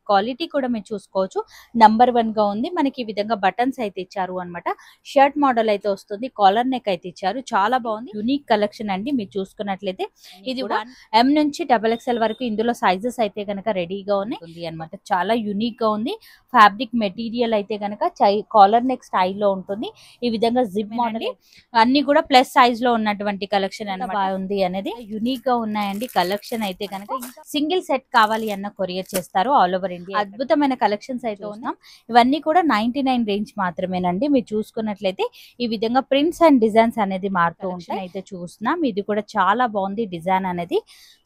Quality కూడా మీరు చూసుకోవచ్చు నంబర్ 1 గా ఉంది. మనకి ఈ విధంగా బటన్స్ అయితే ఇచ్చారు అన్నమాట. షర్ట్ మోడల్ అయితే వస్తుంది. కాలర్ నెక్ అయితే ఇచ్చారు. చాలా బాగుంది. యూనిక్ కలెక్షన్ అండి. మీరు చూసుకున్నట్లయితే ఇది కూడా M నుంచి XXL వరకు ఇందులో సైజెస్ అయితే గనక రెడీగా ఉన్నాయి అన్నమాట. చాలా యూనిక్ గా ఉంది. ఫ్యాబ్రిక్ మెటీరియల్ అయితే గనక కాలర్ నెక్ స్టైల్లో ఉంటుంది. ఈ విధంగా జిప్ మోడల్ అన్ని కూడా ప్లస్ సైజ్ లో ఉన్నటువంటి కలెక్షన్ అన్నమాట. బాగుంది అనేది యూనిక్ గా ఉన్నాయండి. కలెక్షన్ అయితే గనక సింగిల్ సెట్ కావాలి అన్న కొరియర్ చేస్తారు ఆల్ ఓవర్ ఇండియా. అద్భుతమైన కలెక్షన్స్ అయితే ఉన్నాం. ఇవన్నీ కూడా 99 రేంజ్ మాత్రమేనండి. మీరు చూసుకున్నట్లయితే ఈ విధంగా ప్రింట్స్ అండ్ డిజైన్స్ అనేది మారుతూ ఉంటాయి. అయితే చూస్తున్నాం. ఇది కూడా చాలా బాగుంది డిజైన్ అనేది.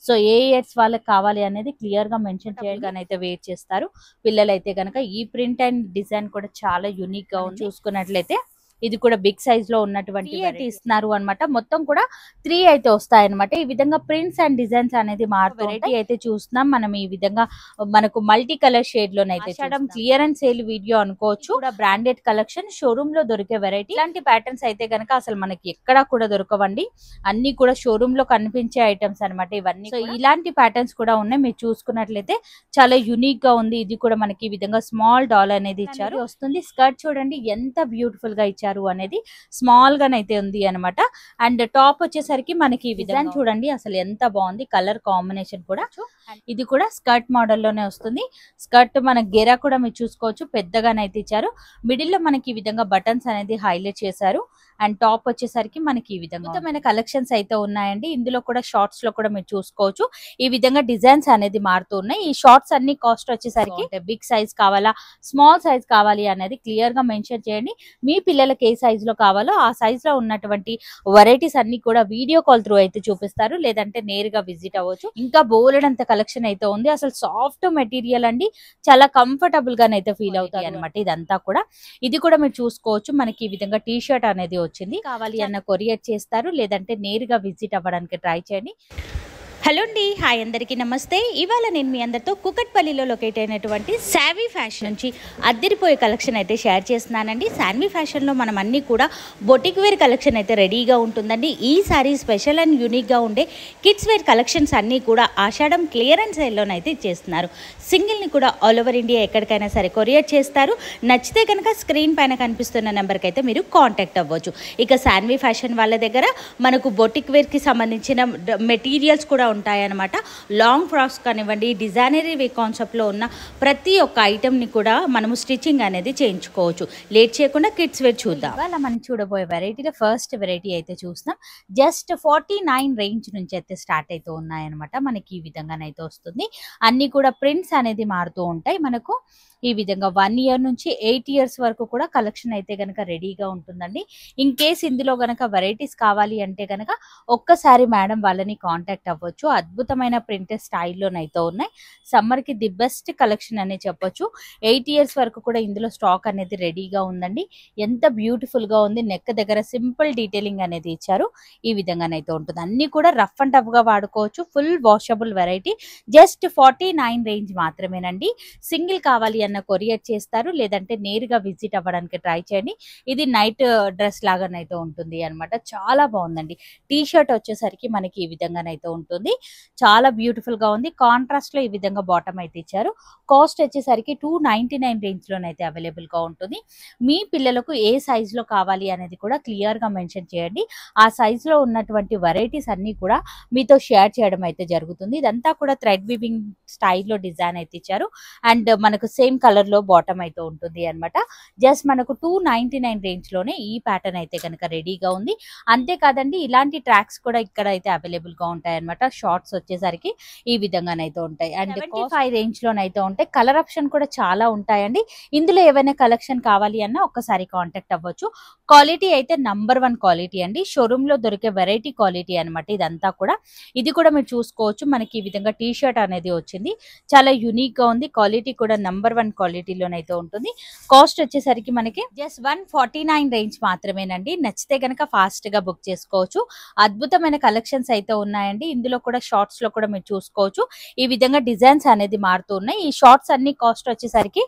సో ఏ ఇయర్స్ వాళ్ళకి కావాలి అనేది క్లియర్ గా మెన్షన్ చేయగానే అయితే వెయిట్ చేస్తారు. పిల్లలు అయితే కనుక ఈ ప్రింట్ అండ్ డిజైన్ కూడా చాలా యూనిక్ గా ఉంది. చూసుకున్నట్లయితే ఇది కూడా బిగ్ సైజ్ లో ఉన్నటువంటి అయితే ఇస్తున్నారు అన్నమాట. మొత్తం కూడా 3 అయితే వస్తాయి అన్నమాట. ఈ విధంగా ప్రింట్స్ అండ్ డిజైన్స్ అనేది మారుతూ వెరైటీ అయితే చూస్తున్నాం. మనం ఈ విధంగా మనకు మల్టీ కలర్ షేడ్ లోనైతే క్లియరెన్స్ సేల్ వీడియో అనుకోవచ్చు. బ్రాండెడ్ కలెక్షన్ షోరూమ్ లో దొరికే వెరైటీ. ఇలాంటి ప్యాటర్న్స్ అయితే గనక అసలు మనకి ఎక్కడా కూడా దొరకవండి. అన్ని కూడా షోరూమ్ లో కనిపించే ఐటమ్స్ అన్నమాట ఇవన్నీ. సో ఇలాంటి ప్యాటర్న్స్ కూడా ఉన్నాయి. మీరు చూసుకున్నట్లయితే చాలా యూనిక్ గా ఉంది. ఇది కూడా మనకి ఈ విధంగా స్మాల్ డాల్ అనేది ఇచ్చారు వస్తుంది. స్కర్ట్ చూడండి ఎంత బ్యూటిఫుల్ గా ఇచ్చారు అనేది. స్మాల్ గానైతే ఉంది అన్నమాట. అండ్ టాప్ వచ్చేసరికి మనకి డిజైన్ చూడండి అసలు ఎంత బాగుంది. కలర్ కాంబినేషన్ కూడా ఇది కూడా స్కర్ట్ మోడల్ లోనే వస్తుంది. స్కర్ట్ మన గెరా కూడా మీరు చూసుకోవచ్చు పెద్దగానైతే ఇచ్చారు. మిడిల్ లో మనకి ఈ విధంగా బటన్స్ అనేది హైలైట్ చేశారు. అండ్ టాప్ వచ్చేసరికి మనకి ఈ విధంగా కలెక్షన్స్ అయితే ఉన్నాయండి. ఇందులో కూడా షార్ట్స్ లో కూడా మీరు చూసుకోవచ్చు. ఈ విధంగా డిజైన్స్ అనేది మారుతూ ఉన్నాయి. ఈ షార్ట్స్ అన్ని కాస్ట్ వచ్చేసరికి బిగ్ సైజ్ కావాలా స్మాల్ సైజ్ కావాలి అనేది క్లియర్ గా మెన్షన్ చేయండి. మీ పిల్లలకి ఏ సైజ్ లో కావాలో ఆ సైజ్ లో ఉన్నటువంటి వెరైటీస్ అన్ని కూడా వీడియో కాల్ త్రూ అయితే చూపిస్తారు. లేదంటే నేరుగా విజిట్ అవ్వచ్చు. ఇంకా బోలెడంత కలెక్షన్ అయితే ఉంది. అసలు సాఫ్ట్ మెటీరియల్ అండి. చాలా కంఫర్టబుల్ గానైతే ఫీల్ అవుతాయి అనమాట. ఇదంతా కూడా ఇది కూడా మీరు చూసుకోవచ్చు. మనకి ఈ విధంగా టీ షర్ట్ అనేది వచ్చింది. కావాలి అన్న కొరియర్ చేస్తారు. లేదంటే నేరుగా విజిట్ అవ్వడానికి ట్రై చేయండి. హలో అండి, హాయ్ అందరికీ నమస్తే. ఇవాళ నేను మీ అందరితో కుకట్పల్లిలో లొకేట్ అయినటువంటి సావీ ఫ్యాషన్ నుంచి అద్దరిపోయే కలెక్షన్ అయితే షేర్ చేస్తున్నానండి. సావీ ఫ్యాషన్లో మనం అన్నీ కూడా బొటిక్ వేర్ కలెక్షన్ అయితే రెడీగా ఉంటుందండి. ఈసారి స్పెషల్ అండ్ యూనిక్గా ఉండే కిడ్స్ వేర్ కలెక్షన్స్ అన్నీ కూడా ఆషాఢం క్లియరెన్స్ సేల్లోనైతే చేస్తున్నారు. సింగిల్ని కూడా ఆల్ ఓవర్ ఇండియా ఎక్కడికైనా సరే కొరియర్ చేస్తారు. నచ్చితే కనుక స్క్రీన్ పైన కనిపిస్తున్న నెంబర్కి అయితే మీరు కాంటాక్ట్ అవ్వచ్చు. ఇక సాన్వీ ఫ్యాషన్ వాళ్ళ దగ్గర మనకు బొటిక్ వేర్కి సంబంధించిన మెటీరియల్స్ కూడా ఉంటాయన్నమాట. లాంగ్ ఫ్రాక్స్ కానివ్వండి, డిజైనరీ వే కాన్సెప్ట్లో ఉన్న ప్రతి ఒక్క ఐటమ్ని కూడా మనము స్టిచ్చింగ్ అనేది చేయించుకోవచ్చు. లేట్ చేయకుండా కిడ్స్ వేర్ చూద్దాం. ఇవాళ మనం చూడబోయే వెరైటీలో ఫస్ట్ వెరైటీ అయితే చూస్తున్నాం. జస్ట్ 49 రేంజ్ నుంచి అయితే స్టార్ట్ అయితే ఉన్నాయన్నమాట. మనకి ఈ విధంగానైతే వస్తుంది. అన్ని కూడా ప్రింట్స్ అనేది మారుతూ ఉంటాయి. మనకు ఈ విధంగా 1 ఇయర్ నుంచి 8 ఇయర్స్ వరకు కూడా కలెక్షన్ అయితే గనక రెడీగా ఉంటుందండి. ఇన్ కేస్ ఇందులో గనక వెరైటీస్ కావాలి అంటే గనక ఒక్కసారి మేడం వాళ్ళని కాంటాక్ట్ అవ్వచ్చు. అద్భుతమైన ప్రింటెడ్ స్టైల్లోనైతే ఉన్నాయి. సమ్మర్కి ది బెస్ట్ కలెక్షన్ అనే చెప్పొచ్చు. 8 ఇయర్స్ వరకు కూడా ఇందులో స్టాక్ అనేది రెడీగా ఉందండి. ఎంత బ్యూటిఫుల్గా ఉంది. నెక్ దగ్గర సింపుల్ డీటెయిలింగ్ అనేది ఇచ్చారు. ఈ విధంగానైతే ఉంటుంది. అన్ని కూడా రఫ్ అండ్ టఫ్గా వాడుకోవచ్చు. Full washable variety. Just 49 range మాత్రమేనండి. సింగిల్ కావాలి అన్న కొరియర్ చేస్తారు. లేదంటే నేరుగా విజిట్ అవ్వడానికి ట్రై చేయండి. ఇది నైట్ డ్రెస్ లాగానైతే ఉంటుంది అన్నమాట. చాలా బాగుందండి. టీ షర్ట్ వచ్చేసరికి మనకి ఈ విధంగానైతే ఉంటుంది. చాలా బ్యూటిఫుల్ గా ఉంది. కాంట్రాస్ట్ లో ఈ విధంగా బాటమ్ అయితే ఇచ్చారు. కాస్ట్ వచ్చేసరికి 299 రేంజ్ లోనైతే అవైలబుల్ గా ఉంటుంది. మీ పిల్లలకు ఏ సైజ్ లో కావాలి అనేది కూడా క్లియర్ గా మెన్షన్ చేయండి. ఆ సైజ్ లో ఉన్నటువంటి వెరైటీస్ అన్ని కూడా మీతో షేర్ చేయడం అయితే జరుగుతుంది. ఇదంతా కూడా థ్రెడ్ వీవింగ్ స్టైల్లో డిజైన్ అయితే ఇచ్చారు. అండ్ మనకు సేమ్ కలర్ లో బాటమ్ అయితే ఉంటుంది అన్నమాట. జస్ట్ మనకు 299 రేంజ్ లోనే ఈ ప్యాటర్న్ అయితే కనుక రెడీగా ఉంది. అంతేకాదండి ఇలాంటి ట్రాక్స్ కూడా ఇక్కడ అయితే అవైలబుల్ గా ఉంటాయి అనమాట. షార్ట్స్ వచ్చేసరికి ఈ విధంగానైతే ఉంటాయి. అండ్ 75 రేంజ్ లోనైతే ఉంటాయి. కలర్ ఆప్షన్ కూడా చాలా ఉంటాయండి. ఇందులో ఏవైనా కలెక్షన్ కావాలి అన్నా ఒక్కసారి కాంటాక్ట్ అవ్వచ్చు. క్వాలిటీ అయితే నంబర్ 1 క్వాలిటీ అండి. షోరూమ్ లో దొరికే వెరైటీ క్వాలిటీ అనమాట. ఇదంతా కూడా ఇది కూడా మీరు చూసుకోవచ్చు. మనకి ఈ విధంగా టీ షర్ట్ అనేది వచ్చింది. చాలా యూనిక్ గా ఉంది. క్వాలిటీ కూడా నంబర్ 1 క్వాలిటీలోనైతే ఉంటుంది. కాస్ట్ వచ్చేసరికి మనకి జస్ట్ 149 రేంజ్ మాత్రమేనండి. నచ్చితే కనుక ఫాస్ట్ గా బుక్ చేసుకోవచ్చు. అద్భుతమైన కలెక్షన్స్ అయితే ఉన్నాయండి. ఇందులో కూడా షార్ట్స్ లో కూడా మీరు చూసుకోవచ్చు. ఈ విధంగా డిజైన్స్ అనేది మారుతూ ఉన్నాయి. ఈ షార్ట్స్ అన్ని కాస్ట్ వచ్చేసరికి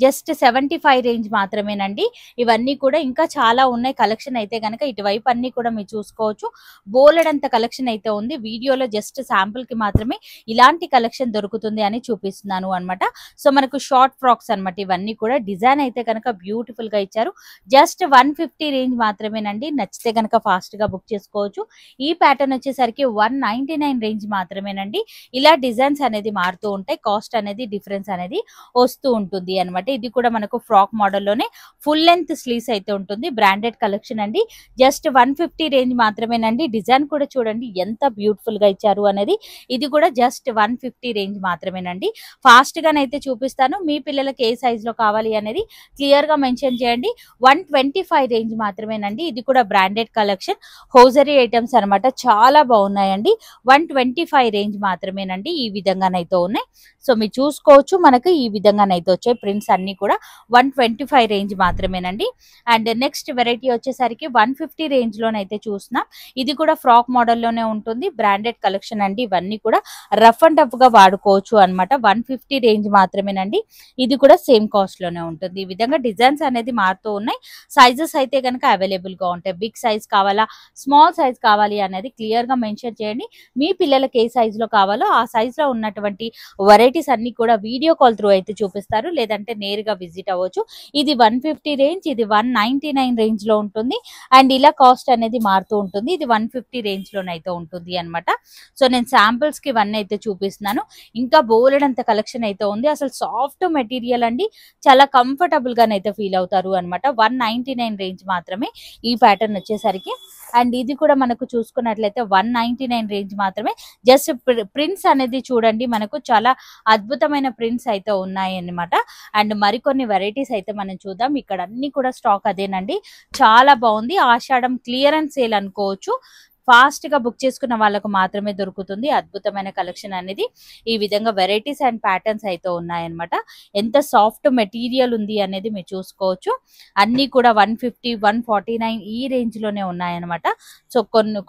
జస్ట్ 75 రేంజ్ మాత్రమేనండి. ఇవన్నీ కూడా ఇంకా చాలా ఉన్నాయి కలెక్షన్ అయితే గనక ఇటువైపు అన్ని కూడా మీరు చూసుకోవచ్చు. బోలెడంత కలెక్షన్ అయితే ఉంది. వీడియోలో జస్ట్ శాంపుల్ కి మాత్రమే ఇలాంటి కలెక్షన్ దొరుకుతుంది అని చూపిస్తున్నాను అన్నమాట. సో మనకు షార్ట్ ఫ్రాక్స్ అన్నమాట. ఇవన్నీ కూడా డిజైన్ అయితే కనుక బ్యూటిఫుల్ గా ఇచ్చారు. జస్ట్ 150 రేంజ్ మాత్రమేనండి. నచ్చితే కనుక ఫాస్ట్ గా బుక్ చేసుకోవచ్చు. ఈ ప్యాటర్న్ వచ్చేసరికి 199 రేంజ్ మాత్రమేనండి. ఇలా డిజైన్స్ అనేది మారుతూ ఉంటాయి. కాస్ట్ అనేది డిఫరెన్స్ అనేది వస్తూ ఉంటుంది అన్నమాట. ఇది కూడా మనకు ఫ్రాక్ మోడల్లోనే ఫుల్ లెంత్ స్లీవ్స్ అయితే ఉంటుంది. బ్రాండెడ్ కలెక్షన్ అండి. జస్ట్ 150 రేంజ్ మాత్రమేనండి. డిజైన్ కూడా చూడండి ఎంత బ్యూటిఫుల్ గా ఇచ్చారు అనేది. ఇది కూడా జస్ట్ 150 రేంజ్ మాత్రమేనండి. ఫాస్ట్ గానైతే చూపిస్తాను. మీ పిల్లలకి ఏ సైజ్ లో కావాలి అనేది క్లియర్ గా మెన్షన్ చేయండి. 125 రేంజ్ మాత్రమేనండి. ఇది కూడా బ్రాండెడ్ కలెక్షన్ హోజరీ ఐటమ్స్ అనమాట. చాలా బాగున్నాయండి. 125 రేంజ్ మాత్రమేనండి. ఈ విధంగానైతే ఉన్నాయి. సో మీరు చూసుకోవచ్చు. మనకు ఈ విధంగానైతే వచ్చాయి ప్రింట్స్ అన్ని కూడా. 125 రేంజ్ మాత్రమేనండి. అండ్ నెక్స్ట్ వెరైటీ వచ్చేసరికి 150 రేంజ్ లోనైతే చూస్తున్నాం. ఇది కూడా ఫ్రాక్ మోడల్లోనే ఉంటుంది. బ్రాండెడ్ కలెక్షన్ అండి. ఇవన్నీ కూడా రఫ్ అండ్ టఫ్ గా వాడుకోవచ్చు అనమాట. 150 రేంజ్ మాత్రమేనండి. ఇది కూడా సేమ్ కాస్ట్ లోనే ఉంటుంది. ఈ విధంగా డిజైన్స్ అనేది మారుతూ ఉన్నాయి. సైజెస్ అయితే కనుక అవైలబుల్ గా ఉంటాయి. బిగ్ సైజ్ కావాలా, స్మాల్ సైజ్ కావాలి అనేది క్లియర్ గా మెన్షన్ చేయండి. మీ పిల్లలకి ఏ సైజ్ లో కావాలో ఆ సైజ్ లో ఉన్నటువంటి వెరైటీస్ అన్ని కూడా వీడియో కాల్ త్రూ అయితే చూపిస్తారు. లేదంటే నేరుగా విజిట్ అవ్వచ్చు. ఇది 150 రేంజ్, ఇది 199 రేంజ్ లో ఉంటుంది. అండ్ ఇలా కాస్ట్ అనేది మారుతూ ఉంటుంది. ఇది 150 రేంజ్ లోనైతే ఉంటుంది అనమాట. సో నేను శాంపిల్స్ కి ఇవన్నీ అయితే చూపిస్తున్నాను. ఇంకా బోలెడంత కలెక్షన్ అయితే ఉంది. అసలు సాఫ్ట్ మెటీరియల్ అండి. చాలా కంఫర్టబుల్ గానైతే ఫీల్ అవుతారు అనమాట. 199 రేంజ్ మాత్రమే ఈ ప్యాటర్న్ వచ్చేసరికి. అండ్ ఇది కూడా మనకు చూసుకున్నట్లయితే 199 రేంజ్ మాత్రమే. జస్ట్ ప్రింట్స్ అనేది చూడండి. మనకు చాలా అద్భుతమైన ప్రింట్స్ అయితే ఉన్నాయి అన్నమాట. అండ్ మరికొన్ని వెరైటీస్ అయితే మనం చూద్దాం. ఇక్కడ అన్ని కూడా స్టాక్ అదేనండి. చాలా బాగుంది. ఆషాఢం క్లియరెన్స్ సేల్ అనుకోవచ్చు. ఫాస్ట్ గా బుక్ చేసుకున్న వాళ్ళకు మాత్రమే దొరుకుతుంది. అద్భుతమైన కలెక్షన్ అనేది. ఈ విధంగా వెరైటీస్ అండ్ ప్యాటర్న్స్ అయితే ఉన్నాయన్నమాట. ఎంత సాఫ్ట్ మెటీరియల్ ఉంది అనేది మీరు చూసుకోవచ్చు. అన్ని కూడా 150, 149 ఈ రేంజ్ లోనే ఉన్నాయన్నమాట. సో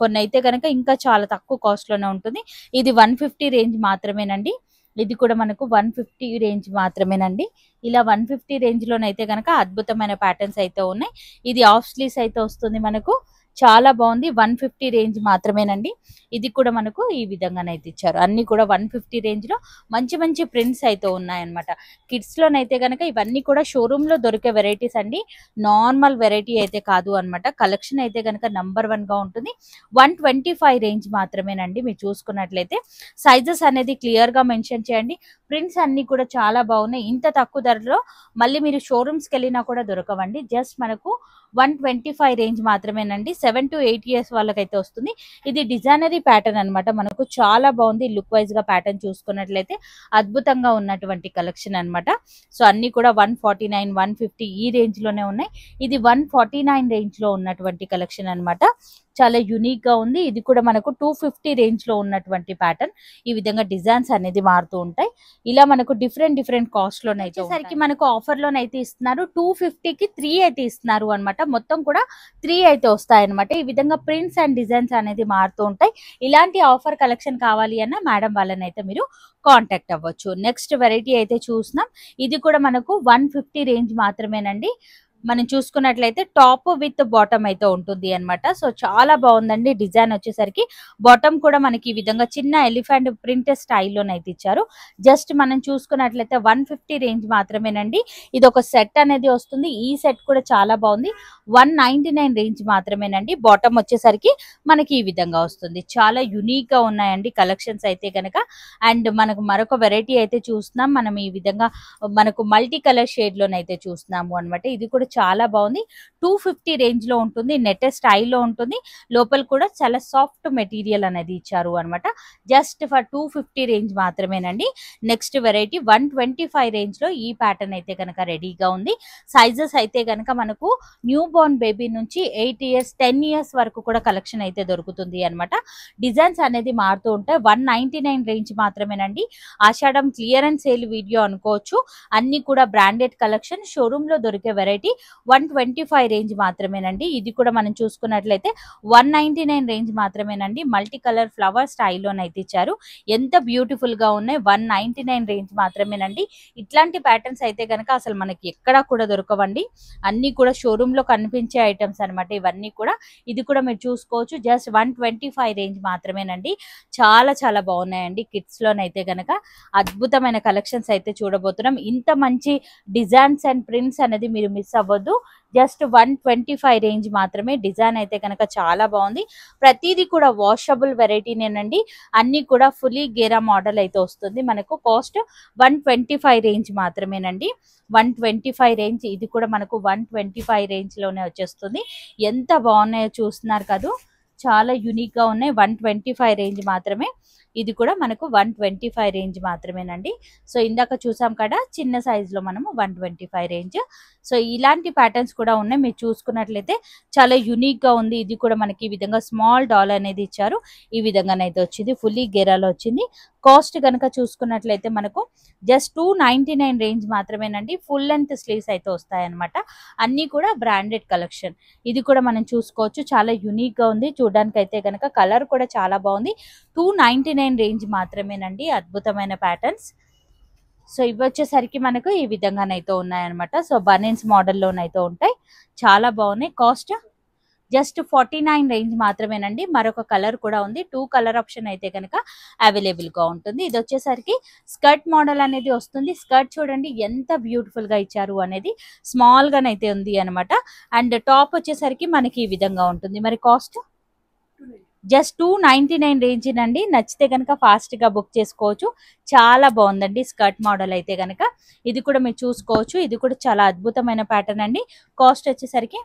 కొన్ని అయితే కనుక ఇంకా చాలా తక్కువ కాస్ట్ లోనే ఉంటుంది. ఇది 150 రేంజ్ మాత్రమేనండి. ఇది కూడా మనకు 150 రేంజ్ మాత్రమేనండి. ఇలా 150 రేంజ్ లోనైతే కనుక అద్భుతమైన ప్యాటర్న్స్ అయితే ఉన్నాయి. ఇది ఆఫ్ స్లీవ్స్ అయితే వస్తుంది మనకు. చాలా బాగుంది. 150 రేంజ్ మాత్రమేనండి. ఇది కూడా మనకు ఈ విధంగానైతే ఇచ్చారు. అన్ని కూడా 150 రేంజ్ లో మంచి మంచి ప్రింట్స్ అయితే ఉన్నాయన్నమాట. కిడ్స్ లోనైతే కనుక ఇవన్నీ కూడా షోరూమ్ లో దొరికే వెరైటీస్ అండి. నార్మల్ వెరైటీ అయితే కాదు అనమాట. కలెక్షన్ అయితే కనుక నంబర్ 1 గా ఉంటుంది. 125 రేంజ్ మాత్రమేనండి. మీరు చూసుకున్నట్లయితే సైజెస్ అనేది క్లియర్ గా మెన్షన్ చేయండి. ప్రింట్స్ అన్ని కూడా చాలా బాగున్నాయి. ఇంత తక్కువ ధరలో మళ్ళీ మీరు షోరూమ్స్ కి వెళ్ళినా కూడా దొరకవండి. జస్ట్ మనకు 125 రేంజ్ మాత్రమేనండి. 7 to 8 years వాళ్ళకైతే వస్తుంది. ఇది డిజైనరీ ప్యాటర్న్ అనమాట. మనకు చాలా బాగుంది. లుక్ వైజ్ గా ప్యాటర్న్ చూసుకున్నట్లయితే అద్భుతంగా ఉన్నటువంటి కలెక్షన్ అనమాట. సో అన్ని కూడా 149, 150 ఈ రేంజ్ లోనే ఉన్నాయి. ఇది 149 రేంజ్ లో ఉన్నటువంటి కలెక్షన్ అనమాట. చాలా యునిక్ గా ఉంది. ఇది కూడా మనకు 250 రేంజ్ లో ఉన్నటువంటి ప్యాటర్న్. ఈ విధంగా డిజైన్స్ అనేది మారుతూ ఉంటాయి. ఇలా మనకు డిఫరెంట్ కాస్ట్ లోనైతే వచ్చేసరికి మనకు ఆఫర్ లోనైతే ఇస్తున్నారు. 250 కి 3 అయితే ఇస్తున్నారు అనమాట. మొత్తం కూడా 3 అయితే వస్తాయి అనమాట. ఈ విధంగా ప్రింట్స్ అండ్ డిజైన్స్ అనేది మారుతూ ఉంటాయి. ఇలాంటి ఆఫర్ కలెక్షన్ కావాలి అన్న మేడం వాళ్ళని అయితే మీరు కాంటాక్ట్ అవ్వచ్చు. నెక్స్ట్ వెరైటీ అయితే చూస్తున్నాం. ఇది కూడా మనకు 150 రేంజ్ మాత్రమేనండి. మనం చూసుకున్నట్లయితే టాప్ విత్ బాటమ్ అయితే ఉంటుంది అన్నమాట. సో చాలా బాగుందండి. డిజైన్ వచ్చేసరికి బాటమ్ కూడా మనకి ఈ విధంగా చిన్న ఎలిఫెంట్ ప్రింట్ స్టైల్లోనైతే ఇచ్చారు. జస్ట్ మనం చూసుకున్నట్లయితే 150 రేంజ్ మాత్రమేనండి. ఇది ఒక సెట్ అనేది వస్తుంది. ఈ సెట్ కూడా చాలా బాగుంది. 199 రేంజ్ మాత్రమేనండి. బాటమ్ వచ్చేసరికి మనకి ఈ విధంగా వస్తుంది. చాలా యునిక్ గా ఉన్నాయండి కలెక్షన్స్ అయితే కనుక. అండ్ మనకు మరొక వెరైటీ అయితే చూస్తున్నాం. మనం ఈ విధంగా మనకు మల్టీ కలర్ షేడ్ లోనైతే చూస్తున్నాము అనమాట. ఇది కూడా చాలా బాగుంది. 250 రేంజ్ లో ఉంటుంది. నెట్ స్టైల్లో ఉంటుంది. లోపల కూడా చాలా సాఫ్ట్ మెటీరియల్ అనేది ఇచ్చారు అనమాట. జస్ట్ ఫర్ 250 రేంజ్ మాత్రమేనండి. నెక్స్ట్ వెరైటీ 125 రేంజ్ లో ఈ ప్యాటర్న్ అయితే కనుక రెడీగా ఉంది. సైజెస్ అయితే కనుక మనకు న్యూ బోర్న్ బేబీ నుంచి 8 years 10 years వరకు కూడా కలెక్షన్ అయితే దొరుకుతుంది అనమాట. డిజైన్స్ అనేది మారుతూ ఉంటాయి. 199 రేంజ్ మాత్రమేనండి. ఆషాఢం క్లియరెన్స్ సేల్ వీడియో అనుకోవచ్చు. అన్ని కూడా బ్రాండెడ్ కలెక్షన్. షోరూమ్ లో దొరికే వెరైటీ 125 రేంజ్ మాత్రమేనండి. ఇది కూడా మనం చూసుకున్నట్లయితే 199 రేంజ్ మాత్రమేనండి. మల్టీ కలర్ ఫ్లవర్ స్టైల్లోనైతే ఇచ్చారు. ఎంత బ్యూటిఫుల్ గా ఉన్నాయి. 199 రేంజ్ మాత్రమేనండి. ఇట్లాంటి ప్యాటర్న్స్ అయితే కనుక అసలు మనకి ఎక్కడా కూడా దొరకవండి. అన్ని కూడా షోరూమ్ లో కనిపించే ఐటమ్స్ అనమాట ఇవన్నీ కూడా. ఇది కూడా మీరు చూసుకోవచ్చు. జస్ట్ 125 రేంజ్ మాత్రమేనండి. చాలా చాలా బాగున్నాయండి. కిడ్స్ లోనైతే గనక అద్భుతమైన కలెక్షన్స్ అయితే చూడబోతున్నాం. ఇంత మంచి డిజైన్స్ అండ్ ప్రింట్స్ అనేది మీరు మిస్ అవ్వద్దు. జస్ట్ 125 రేంజ్ మాత్రమే. డిజైన్ అయితే కనుక చాలా బాగుంది. ప్రతిదీ కూడా వాషబుల్ వెరైటీనేనండి. అన్ని కూడా ఫుల్లీ గేరా మోడల్ అయితే వస్తుంది. మనకు కాస్ట్ 125 రేంజ్ మాత్రమేనండి. 125 రేంజ్. ఇది కూడా మనకు 125 రేంజ్ లోనే వచ్చేస్తుంది. ఎంత బాగున్నాయో చూస్తున్నారు కదా, చాలా యూనిక్ గా ఉన్నాయి. 125 రేంజ్ మాత్రమే. ఇది కూడా మనకు 125 రేంజ్ మాత్రమేనండి. సో ఇందాక చూసాం కదా చిన్న సైజ్ లో మనము 125 రేంజ్. సో ఇలాంటి ప్యాటర్న్స్ కూడా ఉన్నాయి. మీరు చూసుకున్నట్లయితే చాలా యూనిక్ గా ఉంది. ఇది కూడా మనకి ఈ విధంగా స్మాల్ డాల్ అనేది ఇచ్చారు. ఈ విధంగానైతే వచ్చింది. ఫుల్లీ గేరాలో వచ్చింది. కాస్ట్ కనుక చూసుకున్నట్లయితే మనకు జస్ట్ 299 రేంజ్ మాత్రమేనండి. ఫుల్ లెంత్ స్లీవ్స్ అయితే వస్తాయి అనమాట. అన్ని కూడా బ్రాండెడ్ కలెక్షన్. ఇది కూడా మనం చూసుకోవచ్చు. చాలా యూనిక్ గా ఉంది. చూడడానికి అయితే కనుక కలర్ కూడా చాలా బాగుంది. 299 రేంజ్ మాత్రమేనండి. అద్భుతమైన ప్యాటర్న్స్. సో ఇవి వచ్చేసరికి మనకు ఈ విధంగానైతే ఉన్నాయన్నమాట. సో బనీన్స్ మోడల్లోనైతే ఉంటాయి. చాలా బాగున్నాయి. కాస్ట్ జస్ట్ 49 రేంజ్ మాత్రమేనండి. మరొక కలర్ కూడా ఉంది. 2 కలర్ ఆప్షన్ అయితే కనుక అవైలబుల్ గా ఉంటుంది. ఇది వచ్చేసరికి స్కర్ట్ మోడల్ అనేది వస్తుంది. స్కర్ట్ చూడండి ఎంత బ్యూటిఫుల్ గా ఇచ్చారు అనేది. స్మాల్ గానైతే ఉంది అనమాట. అండ్ టాప్ వచ్చేసరికి మనకి ఈ విధంగా ఉంటుంది. మరి కాస్ట్ జస్ట్ 299 రేంజ్ నండి. నచ్చితే కనుక ఫాస్ట్ గా బుక్ చేసుకోవచ్చు. చాలా బాగుందండి స్కర్ట్ మోడల్ అయితే కనుక. ఇది కూడా మీరు చూసుకోవచ్చు. ఇది కూడా చాలా అద్భుతమైన ప్యాటర్న్ అండి. కాస్ట్ వచ్చేసరికి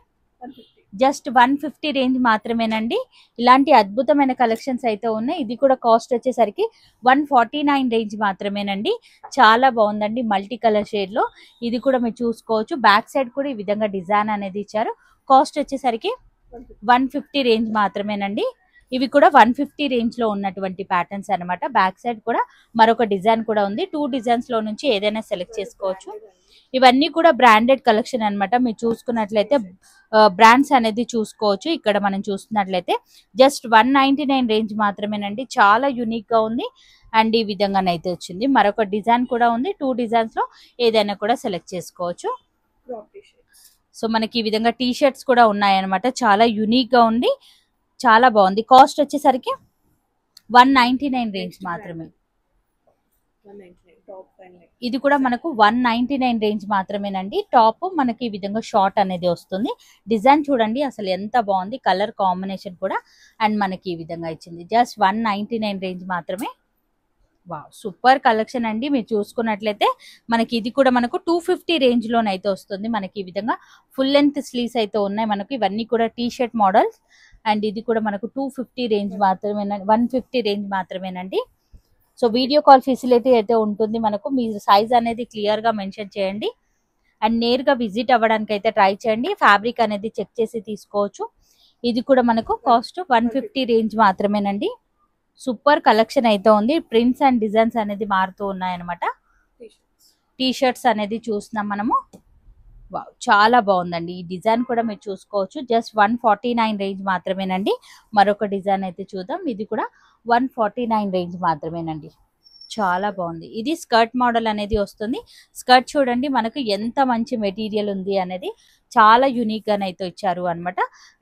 జస్ట్ 150 రేంజ్ మాత్రమేనండి. ఇలాంటి అద్భుతమైన కలెక్షన్స్ అయితే ఉన్నాయి. ఇది కూడా కాస్ట్ వచ్చేసరికి 149 రేంజ్ మాత్రమేనండి. చాలా బాగుందండి మల్టీ కలర్ షేడ్ లో. ఇది కూడా మీరు చూసుకోవచ్చు. బ్యాక్ సైడ్ కూడా ఈ విధంగా డిజైన్ అనేది ఇచ్చారు. కాస్ట్ వచ్చేసరికి 150 రేంజ్ మాత్రమేనండి. ఇవి కూడా 150 రేంజ్ లో ఉన్నటువంటి ప్యాటర్న్స్ అన్నమాట. బ్యాక్ సైడ్ కూడా మరొక డిజైన్ కూడా ఉంది. 2 డిజైన్స్ లో నుంచి ఏదైనా సెలెక్ట్ చేసుకోవచ్చు. ఇవన్నీ కూడా బ్రాండెడ్ కలెక్షన్ అన్నమాట. మీరు చూసుకున్నట్లయితే బ్రాండ్స్ అనేది చూసుకోవచ్చు. ఇక్కడ మనం చూస్తున్నట్లయితే జస్ట్ 199 రేంజ్ మాత్రమేనండి. చాలా యూనిక్ గా ఉంది. అండ్ ఈ విధంగానైతే వచ్చింది. మరొక డిజైన్ కూడా ఉంది. 2 డిజైన్స్ లో ఏదైనా కూడా సెలెక్ట్ చేసుకోవచ్చు. సో మనకి ఈ విధంగా టీ షర్ట్స్ కూడా ఉన్నాయన్నమాట. చాలా యూనిక్ గా ఉంది. చాలా బాగుంది. కాస్ట్ వచ్చేసరికి 199 రేంజ్ మాత్రమే. ఇది కూడా మనకు 199 రేంజ్ మాత్రమేనండి. టాప్ మనకి ఈ విధంగా షార్ట్ అనేది వస్తుంది. డిజైన్ చూడండి అసలు ఎంత బాగుంది. కలర్ కాంబినేషన్ కూడా. అండ్ మనకి ఈ విధంగా ఇచ్చింది. జస్ట్ 199 రేంజ్ మాత్రమే. వావ్ సూపర్ కలెక్షన్ అండి. మీరు చూసుకున్నట్లయితే మనకి ఇది కూడా మనకు 250 రేంజ్ లోనైతే వస్తుంది. మనకి ఈ విధంగా ఫుల్ లెంత్ స్లీవ్స్ అయితే ఉన్నాయి మనకు. ఇవన్నీ కూడా టీ షర్ట్ మోడల్స్. అండ్ ఇది కూడా మనకు 250 రేంజ్ మాత్రమేనండి. 150 రేంజ్ మాత్రమేనండి. సో వీడియో కాల్ ఫెసిలిటీ అయితే ఉంటుంది మనకు. మీ సైజ్ అనేది క్లియర్ గా మెన్షన్ చేయండి. అండ్ నేరుగా విజిట్ అవ్వడానికి అయితే ట్రై చేయండి. ఫ్యాబ్రిక్ అనేది చెక్ చేసి తీసుకోవచ్చు. ఇది కూడా మనకు కాస్ట్ 150 రేంజ్ మాత్రమేనండి. సూపర్ కలెక్షన్ అయితే ఉంది. ప్రింట్స్ అండ్ డిజైన్స్ అనేది మారుతూ ఉన్నాయన్నమాట. టీ షర్ట్స్ అనేది చూస్తున్నాం మనము. వావ్ చాలా బాగుందండి. ఈ డిజైన్ కూడా మీరు చూసుకోవచ్చు. జస్ట్ 149 రేంజ్ మాత్రమేనండి. మరొక డిజైన్ అయితే చూద్దాం. ఇది కూడా 149 రేంజ్ మాత్రమేనండి. చాలా బాగుంది. ఇది స్కర్ట్ మోడల్ అనేది వస్తుంది. స్కర్ట్ చూడండి మనకు ఎంత మంచి మెటీరియల్ ఉంది అనేది. చాలా యూనిక్ గానైతే ఇచ్చారు అనమాట.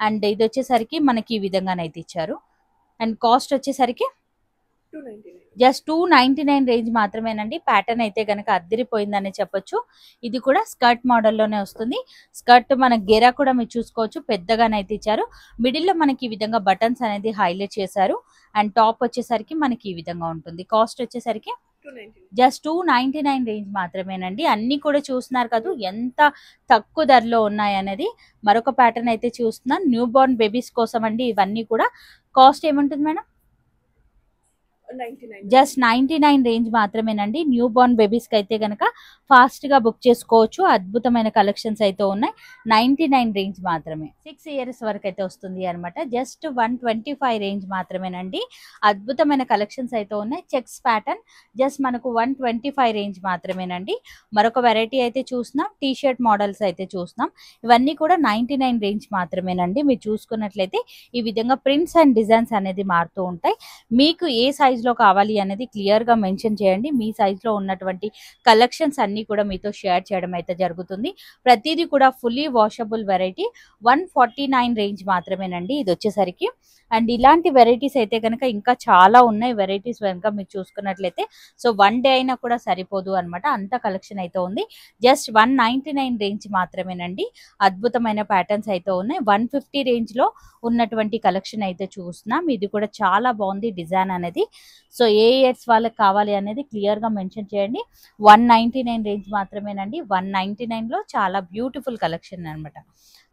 అండ్ ఇది వచ్చేసరికి మనకి ఈ విధంగానైతే ఇచ్చారు. అండ్ కాస్ట్ వచ్చేసరికి జస్ట్ 299 రేంజ్ మాత్రమేనండి. ప్యాటర్న్ అయితే కనుక అద్దరిపోయిందని చెప్పొచ్చు. ఇది కూడా స్కర్ట్ మోడల్లోనే వస్తుంది. స్కర్ట్ మన గెరా కూడా మీరు చూసుకోవచ్చు. పెద్దగానైతే ఇచ్చారు. మిడిల్ లో మనకి ఈ విధంగా బటన్స్ అనేది హైలైట్ చేశారు. అండ్ టాప్ వచ్చేసరికి మనకి ఈ విధంగా ఉంటుంది. కాస్ట్ వచ్చేసరికి జస్ట్ 299 రేంజ్ మాత్రమేనండి. అన్ని కూడా చూస్తున్నారు కదా ఎంత తక్కువ ధరలో ఉన్నాయి అనేది. మరొక ప్యాటర్న్ అయితే చూస్తున్నాం. న్యూ బోర్న్ బేబీస్ కోసం అండి ఇవన్నీ కూడా. కాస్ట్ ఏముంటుంది మేడం? జస్ట్ 99 రేంజ్ మాత్రమేనండి. న్యూ బోర్న్ బేబీస్ కి అయితే గనక ఫాస్ట్ గా బుక్ చేసుకోవచ్చు. అద్భుతమైన కలెక్షన్స్ అయితే ఉన్నాయి. 99 రేంజ్ మాత్రమే. 6 ఇయర్స్ వరకు అయితే వస్తుంది అనమాట. జస్ట్ 125 రేంజ్ మాత్రమేనండి. అద్భుతమైన కలెక్షన్స్ అయితే ఉన్నాయి. చెక్స్ ప్యాటర్న్ జస్ట్ మనకు 125 రేంజ్ మాత్రమేనండి. మరొక వెరైటీ అయితే చూస్తున్నాం. టీ షర్ట్ మోడల్స్ అయితే చూస్తున్నాం. ఇవన్నీ కూడా 99 రేంజ్ మాత్రమేనండి. మీరు చూసుకున్నట్లయితే ఈ విధంగా ప్రింట్స్ అండ్ డిజైన్స్ అనేది మారుతూ ఉంటాయి. మీకు ఏ సైజ్ లో కావాలి అనేది క్లియర్ గా మెన్షన్ చేయండి. మీ సైజ్ లో ఉన్నటువంటి కలెక్షన్స్ అన్ని కూడా మీతో షేర్ చేయడం అయితే జరుగుతుంది. ప్రతిదీ కూడా ఫుల్లీ వాషబుల్ వెరైటీ. 149 రేంజ్ మాత్రమేనండి ఇది వచ్చేసరికి. అండ్ ఇలాంటి వెరైటీస్ అయితే కనుక ఇంకా చాలా ఉన్నాయి. వెరైటీస్ కనుక మీరు చూసుకున్నట్లయితే సో 1 డే అయినా కూడా సరిపోదు అనమాట. అంత కలెక్షన్ అయితే ఉంది. జస్ట్ 199 రేంజ్ మాత్రమేనండి. అద్భుతమైన ప్యాటర్న్స్ అయితే ఉన్నాయి. 150 రేంజ్ లో ఉన్నటువంటి కలెక్షన్ అయితే చూస్తున్నాం. ఇది కూడా చాలా బాగుంది డిజైన్ అనేది. సో ఏ ఇయర్స్ వాళ్ళకి కావాలి అనేది క్లియర్ గా మెన్షన్ చేయండి. 199 రేంజ్ మాత్రమేనండి. 199 లో చాలా బ్యూటిఫుల్ కలెక్షన్ అనమాట.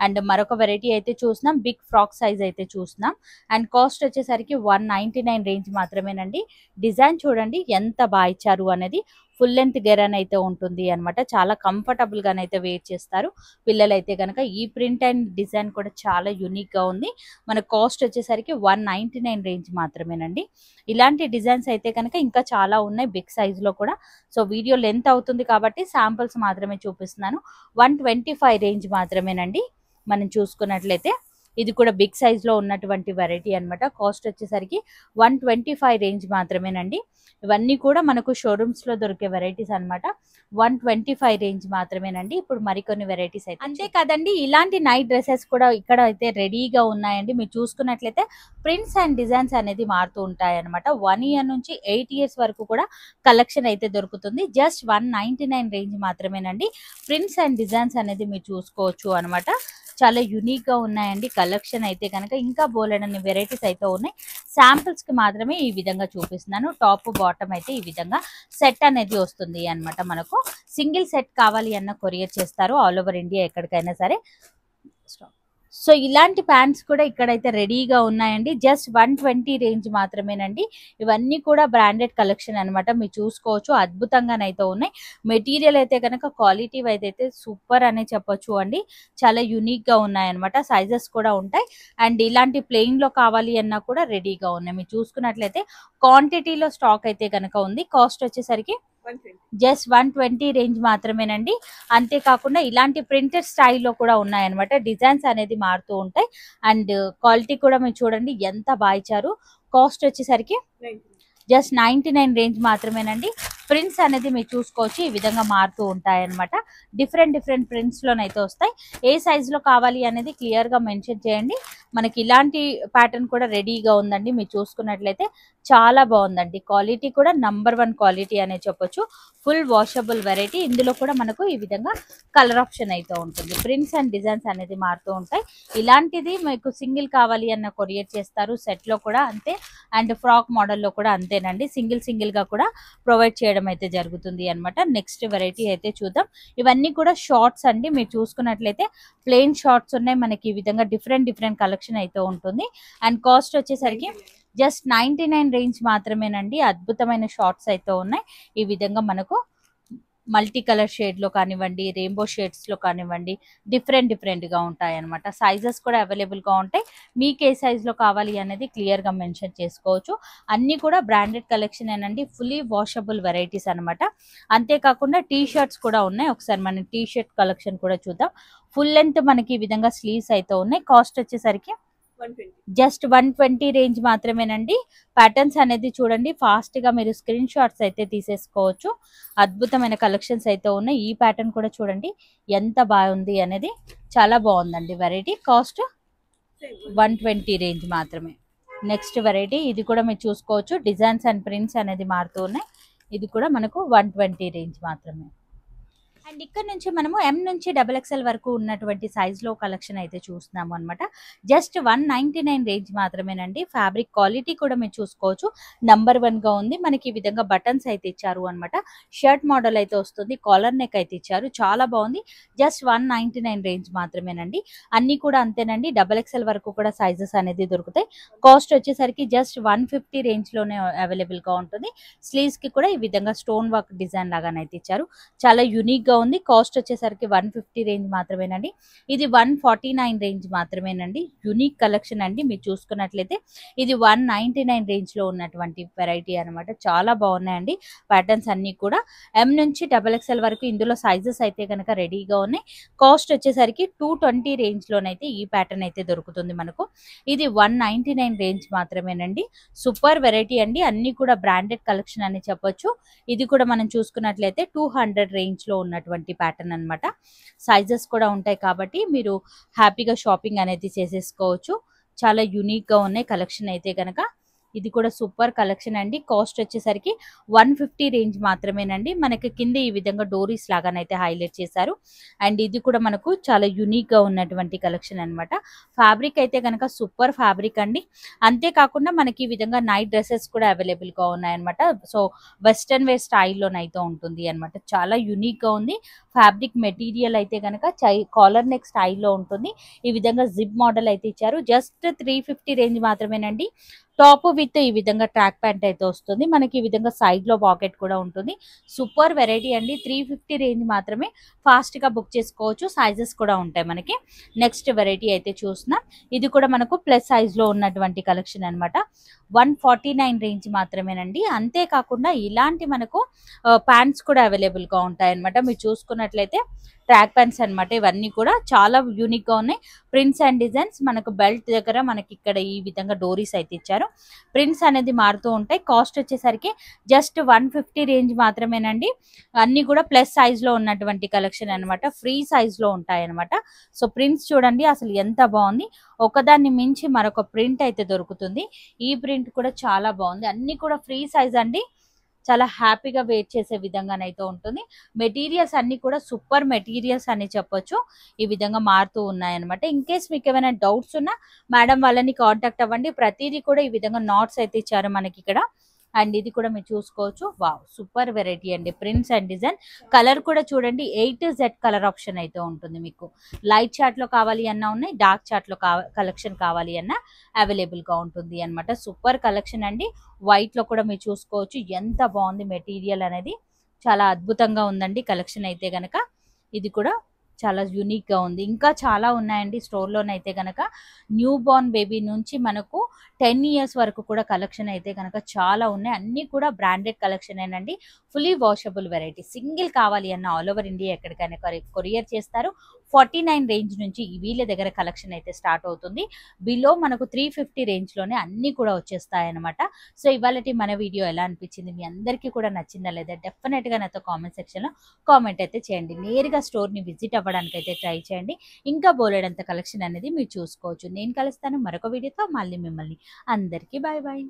అండ్ మరొక వెరైటీ అయితే చూస్తున్నాం. బిగ్ ఫ్రాక్ సైజ్ అయితే చూస్తున్నాం. అండ్ కాస్ట్ వచ్చేసరికి 199 రేంజ్ మాత్రమేనండి. డిజైన్ చూడండి ఎంత బాగా ఇచ్చారు అనేది. ఫుల్ లెంత్ గెరన్ అయితే ఉంటుంది అనమాట. చాలా కంఫర్టబుల్ గానైతే వేర్ చేస్తారు పిల్లలైతే కనుక. ఈ ప్రింట్ అండ్ డిజైన్ కూడా చాలా యూనిక్ గా ఉంది. మన కాస్ట్ వచ్చేసరికి 199 రేంజ్ మాత్రమేనండి. ఇలాంటి డిజైన్స్ అయితే కనుక ఇంకా చాలా ఉన్నాయి బిగ్ సైజ్ లో కూడా. సో వీడియో లెంత్ అవుతుంది కాబట్టి శాంపుల్స్ మాత్రమే చూపిస్తున్నాను. 125 రేంజ్ మాత్రమేనండి. మనం చూసుకున్నట్లయితే ఇది కూడా బిగ్ సైజ్ లో ఉన్నటువంటి వెరైటీ అనమాట. కాస్ట్ వచ్చేసరికి 125 రేంజ్ మాత్రమేనండి. ఇవన్నీ కూడా మనకు షోరూమ్స్ లో దొరికే వెరైటీస్ అనమాట. 125 రేంజ్ మాత్రమేనండి. ఇప్పుడు మరికొన్ని వెరైటీస్ అయితే అంతే కదండి. ఇలాంటి నైట్ డ్రెస్సెస్ కూడా ఇక్కడ అయితే రెడీగా ఉన్నాయండి. మీరు చూసుకున్నట్లయితే ప్రింట్స్ అండ్ డిజైన్స్ అనేది మారుతూ ఉంటాయి అనమాట. 1 ఇయర్ నుంచి 8 ఇయర్స్ వరకు కూడా కలెక్షన్ అయితే దొరుకుతుంది. జస్ట్ 199 రేంజ్ మాత్రమేనండి. ప్రింట్స్ అండ్ డిజైన్స్ అనేది మీరు చూసుకోవచ్చు అనమాట. చాలా యూనిక్ గా ఉన్నాయండి కలెక్షన్ అయితే కనుక. ఇంకా బోలెడన్ని వెరైటీస్ అయితే ఉన్నాయి. శాంపిల్స్ కి మాత్రమే ఈ విధంగా చూపిస్తున్నాను. టాప్ బాటమ్ అయితే ఈ విధంగా సెట్ అనేది వస్తుంది అన్నమాట. మనకు సింగిల్ సెట్ కావాలి అన్న కొరియర్ చేస్తారు ఆల్ ఓవర్ ఇండియా ఎక్కడికైనా సరే. సో ఇలాంటి ప్యాంట్స్ కూడా ఇక్కడైతే రెడీగా ఉన్నాయండి. జస్ట్ 120 రేంజ్ మాత్రమేనండి. ఇవన్నీ కూడా బ్రాండెడ్ కలెక్షన్ అనమాట. మీరు చూసుకోవచ్చు అద్భుతంగానైతే ఉన్నాయి. మెటీరియల్ అయితే కనుక క్వాలిటీ అయితే సూపర్ అనే చెప్పొచ్చు అండి. చాలా యూనిక్ గా ఉన్నాయన్నమాట. సైజెస్ కూడా ఉంటాయి. అండ్ ఇలాంటి ప్లెయిన్ లో కావాలి అన్నా కూడా రెడీగా ఉన్నాయి. మీరు చూసుకున్నట్లయితే క్వాంటిటీలో స్టాక్ అయితే కనుక ఉంది. కాస్ట్ వచ్చేసరికి జస్ట్ 120 రేంజ్ మాత్రమేనండి. అంతేకాకుండా ఇలాంటి ప్రింటెడ్ స్టైల్లో కూడా ఉన్నాయన్నమాట. డిజైన్స్ అనేది మారుతూ ఉంటాయి. అండ్ క్వాలిటీ కూడా మీరు చూడండి ఎంత బాగా ఇచ్చారు. కాస్ట్ వచ్చేసరికి జస్ట్ 99 రేంజ్ మాత్రమేనండి. ప్రింట్స్ అనేది మీరు చూసుకోవచ్చు ఈ విధంగా మారుతూ ఉంటాయి అనమాట. డిఫరెంట్ ప్రింట్స్ లోనైతే వస్తాయి. ఏ సైజ్ లో కావాలి అనేది క్లియర్ గా మెన్షన్ చేయండి. మనకి ఇలాంటి ప్యాటర్న్ కూడా రెడీగా ఉందండి. మీరు చూసుకున్నట్లయితే చాలా బాగుందండి. క్వాలిటీ కూడా నంబర్ 1 క్వాలిటీ అనే చెప్పొచ్చు. Full washable variety. ఇందులో కూడా మనకు ఈ విధంగా కలర్ ఆప్షన్ అయితే ఉంటుంది. ప్రింట్స్ అండ్ డిజైన్స్ అనేది మారుతూ ఉంటాయి. ఇలాంటిది మీకు సింగిల్ కావాలి అన్న కొరియర్ చేస్తారు. సెట్ లో కూడా అంతే. అండ్ ఫ్రాక్ మోడల్లో కూడా అంతేనండి. సింగిల్ గా కూడా ప్రొవైడ్ చేయడం అయితే జరుగుతుంది అన్నమాట. నెక్స్ట్ వెరైటీ అయితే చూద్దాం. ఇవన్నీ కూడా షార్ట్స్ అండి. మీరు చూసుకున్నట్లయితే ప్లెయిన్ షార్ట్స్ ఉన్నాయి. మనకి ఈ విధంగా డిఫరెంట్ కలెక్షన్ అయితే ఉంటుంది. అండ్ కాస్ట్ వచ్చేసరికి జస్ట్ 99 రేంజ్ మాత్రమేనండి. అద్భుతమైన షార్ట్స్ అయితే ఉన్నాయి. ఈ విధంగా మనకు మల్టీ కలర్ షేడ్ లో కానివ్వండి, రెయిన్బో షేడ్స్ లో కానివ్వండి, డిఫరెంట్ గా ఉంటాయి అనమాట. సైజెస్ కూడా అవైలబుల్ గా ఉంటాయి. మీకు ఏ సైజ్ లో కావాలి అనేది క్లియర్ గా మెన్షన్ చేసుకోవచ్చు. అన్ని కూడా బ్రాండెడ్ కలెక్షన్ ఏనండి. ఫుల్లీ వాషబుల్ వెరైటీస్ అనమాట. అంతేకాకుండా టీ షర్ట్స్ కూడా ఉన్నాయి. ఒకసారి మనం టీ షర్ట్ కలెక్షన్ కూడా చూద్దాం. ఫుల్ లెంత్ మనకి ఈ విధంగా స్లీవ్స్ అయితే ఉన్నాయి. కాస్ట్ వచ్చేసరికి జస్ట్ 120 రేంజ్ మాత్రమేనండి. ప్యాటర్న్స్ అనేది చూడండి. ఫాస్ట్ గా మీరు స్క్రీన్ షాట్స్ అయితే తీసేసుకోవచ్చు. అద్భుతమైన కలెక్షన్స్ అయితే ఉన్నాయి. ఈ ప్యాటర్న్ కూడా చూడండి ఎంత బాగుంది అనేది. చాలా బాగుందండి వెరైటీ. కాస్ట్ 120 రేంజ్ మాత్రమే. నెక్స్ట్ వెరైటీ ఇది కూడా మీరు చూసుకోవచ్చు. డిజైన్స్ అండ్ ప్రింట్స్ అనేది మారుతూ ఉన్నాయి. ఇది కూడా మనకు 120 రేంజ్ మాత్రమే. అండ్ ఇక్కడ నుంచి మనము ఎం నుంచి డబుల్ ఎక్స్ఎల్ వరకు ఉన్నటువంటి సైజ్లో కలెక్షన్ అయితే చూస్తున్నాము అనమాట. జస్ట్ 199 రేంజ్ మాత్రమేనండి. ఫ్యాబ్రిక్ క్వాలిటీ కూడా మీరు చూసుకోవచ్చు, నంబర్ 1గా ఉంది. మనకి ఈ విధంగా బటన్స్ అయితే ఇచ్చారు అనమాట. షర్ట్ మోడల్ అయితే వస్తుంది, కాలర్ నెక్ అయితే ఇచ్చారు, చాలా బాగుంది. జస్ట్ 199 రేంజ్ మాత్రమేనండి. అన్నీ కూడా అంతేనండి, డబుల్ ఎక్స్ఎల్ వరకు కూడా సైజెస్ అనేది దొరుకుతాయి. కాస్ట్ వచ్చేసరికి జస్ట్ 150 రేంజ్లోనే అవైలబుల్గా ఉంటుంది. స్లీవ్స్కి కూడా ఈ విధంగా స్టోన్ వర్క్ డిజైన్ లాగానైతే ఇచ్చారు, చాలా యూనిక్గా ఉంది. కాస్ట్ వచ్చేసరికి 150 రేంజ్ మాత్రమేనండి. ఇది 149 రేంజ్ మాత్రమేనండి. యూనిక్ కలెక్షన్ అండి. మీరు చూసుకున్నట్లయితే ఇది 199 రేంజ్లో ఉన్నటువంటి వెరైటీ అనమాట. చాలా బాగున్నాయండి ప్యాటర్న్స్ అన్నీ కూడా. ఎం నుంచి డబల్ ఎక్స్ఎల్ వరకు ఇందులో సైజెస్ అయితే కనుక రెడీగా ఉన్నాయి. కాస్ట్ వచ్చేసరికి 220 రేంజ్లోనైతే ఈ ప్యాటర్న్ అయితే దొరుకుతుంది మనకు. ఇది 199 రేంజ్ మాత్రమేనండి. సూపర్ వెరైటీ అండి. అన్నీ కూడా బ్రాండెడ్ కలెక్షన్ అని చెప్పొచ్చు. ఇది కూడా మనం చూసుకున్నట్లయితే 200 రేంజ్లో ఉన్నటువంటి ప్యాటర్న్ అనమాట. సైజెస్ కూడా ఉంటాయి కాబట్టి మీరు హ్యాపీగా షాపింగ్ అనేది చేసేసుకోవచ్చు. చాలా యూనిక్గా ఉన్నాయి కలెక్షన్ అయితే కనుక. ఇది కూడా సూపర్ కలెక్షన్ అండి. కాస్ట్ వచ్చేసరికి 150 రేంజ్ మాత్రమేనండి. మనకి కింద ఈ విధంగా డోరీస్ లాగానైతే హైలైట్ చేశారు. అండ్ ఇది కూడా మనకు చాలా యూనిక్గా ఉన్నటువంటి కలెక్షన్ అనమాట. ఫ్యాబ్రిక్ అయితే కనుక సూపర్ ఫ్యాబ్రిక్ అండి. అంతేకాకుండా మనకి ఈ విధంగా నైట్ డ్రెస్సెస్ కూడా అవైలబుల్గా ఉన్నాయన్నమాట. సో వెస్టర్న్ వేర్ స్టైల్లోనైతే ఉంటుంది అనమాట. చాలా యూనిక్గా ఉంది. ఫ్యాబ్రిక్ మెటీరియల్ అయితే కనుక కాలర్ నెక్ స్టైల్లో ఉంటుంది. ఈ విధంగా జిప్ మోడల్ అయితే ఇచ్చారు. జస్ట్ 350 రేంజ్ మాత్రమేనండి. టాప్ విత్ ఈ విధంగా ట్రాక్ ప్యాంట్ అయితే వస్తుంది. మనకి ఈ విధంగా సైడ్ లో పాకెట్ కూడా ఉంటుంది. సూపర్ వెరైటీ అండి. 350 రేంజ్ మాత్రమే. ఫాస్ట్ గా బుక్ చేసుకోవచ్చు. సైజెస్ కూడా ఉంటాయి మనకి. నెక్స్ట్ వెరైటీ అయితే చూస్తున్నాం. ఇది కూడా మనకు ప్లస్ సైజ్ లో ఉన్నటువంటి కలెక్షన్ అనమాట. 149 రేంజ్ మాత్రమేనండి. అంతేకాకుండా ఇలాంటి మనకు ప్యాంట్స్ కూడా అవైలబుల్ గా ఉంటాయి అనమాట. మీరు చూసుకున్నట్లయితే ట్రాక్ ప్యాంట్స్ అనమాట. ఇవన్నీ కూడా చాలా యూనిక్ గా ఉన్నాయి. ప్రింట్స్ అండ్ డిజైన్స్ మనకు బెల్ట్ దగ్గర మనకి ఇక్కడ ఈ విధంగా డోరీస్ అయితే ఇచ్చారు. ప్రింట్స్ అనేది మారుతూ ఉంటాయి. కాస్ట్ వచ్చేసరికి జస్ట్ 150 రేంజ్ మాత్రమేనండి. అన్ని కూడా ప్లస్ సైజ్ లో ఉన్నటువంటి కలెక్షన్ అనమాట. ఫ్రీ సైజ్ లో ఉంటాయి అనమాట. సో ప్రింట్స్ చూడండి అసలు ఎంత బాగుంది. ఒకదాన్ని మించి మరొక ప్రింట్ అయితే దొరుకుతుంది. ఈ ప్రింట్ కూడా చాలా బాగుంది. అన్ని కూడా ఫ్రీ సైజ్ అండి. చాలా హ్యాపీగా వెయిట్ చేసే విధంగానైతే ఉంటుంది. మెటీరియల్స్ అన్ని కూడా సూపర్ మెటీరియల్స్ అని చెప్పొచ్చు. ఈ విధంగా మారుతూ ఉన్నాయన్నమాట. ఇన్ కేస్ మీకు ఏమైనా డౌట్స్ ఉన్నా మేడం వాళ్ళని కాంటాక్ట్ అవ్వండి. ప్రతిదీ కూడా ఈ విధంగా నాట్స్ అయితే ఇచ్చారు మనకి ఇక్కడ. అండ్ ఇది కూడా మీరు చూసుకోవచ్చు. వావ్ సూపర్ వెరైటీ అండి. ప్రింట్స్ అండ్ డిజైన్ కలర్ కూడా చూడండి 8 to Z కలర్ ఆప్షన్ అయితే ఉంటుంది. మీకు లైట్ చాట్ లో కావాలి అన్నా ఉన్నాయి, డార్క్ చాట్ లో కలెక్షన్ కావాలి అన్నా అవైలబుల్ గా ఉంటుంది అనమాట. సూపర్ కలెక్షన్ అండి. వైట్ లో కూడా మీరు చూసుకోవచ్చు. ఎంత బాగుంది మెటీరియల్ అనేది. చాలా అద్భుతంగా ఉందండి కలెక్షన్ అయితే గనక. ఇది కూడా చాలా యూనిక్ గా ఉంది. ఇంకా చాలా ఉన్నాయండి స్టోర్ లోనైతే గనక. న్యూ బోర్న్ బేబీ నుంచి మనకు 10 years వరకు కూడా కలెక్షన్ అయితే కనుక చాలా ఉన్నాయి. అన్ని కూడా బ్రాండెడ్ కలెక్షన్ ఏనండి. Fully washable variety. సింగిల్ కావాలి అన్న ఆల్ ఓవర్ ఇండియా ఎక్కడికైనా కొరియర్ చేస్తారు. 49 రేంజ్ నుంచి వీళ్ళ దగ్గర కలెక్షన్ అయితే స్టార్ట్ అవుతుంది. బిలో మనకు 350 రేంజ్ లోనే అన్ని కూడా వచ్చేస్తాయి అనమాట. సో ఇవాళ మన వీడియో ఎలా అనిపించింది, మీ అందరికీ కూడా నచ్చిందా లేదా డెఫినెట్ గా నాతో కామెంట్ సెక్షన్ లో కామెంట్ అయితే చేయండి. నేరుగా స్టోర్ ని విజిట్ అవ్వడానికి అయితే ట్రై చేయండి. ఇంకా బోలెడంత కలెక్షన్ అనేది మీరు చూసుకోవచ్చు. నేను కలుస్తాను మరొక వీడియోతో. మళ్ళీ మిమ్మల్ని అందరికీ బాయ్ బాయ్.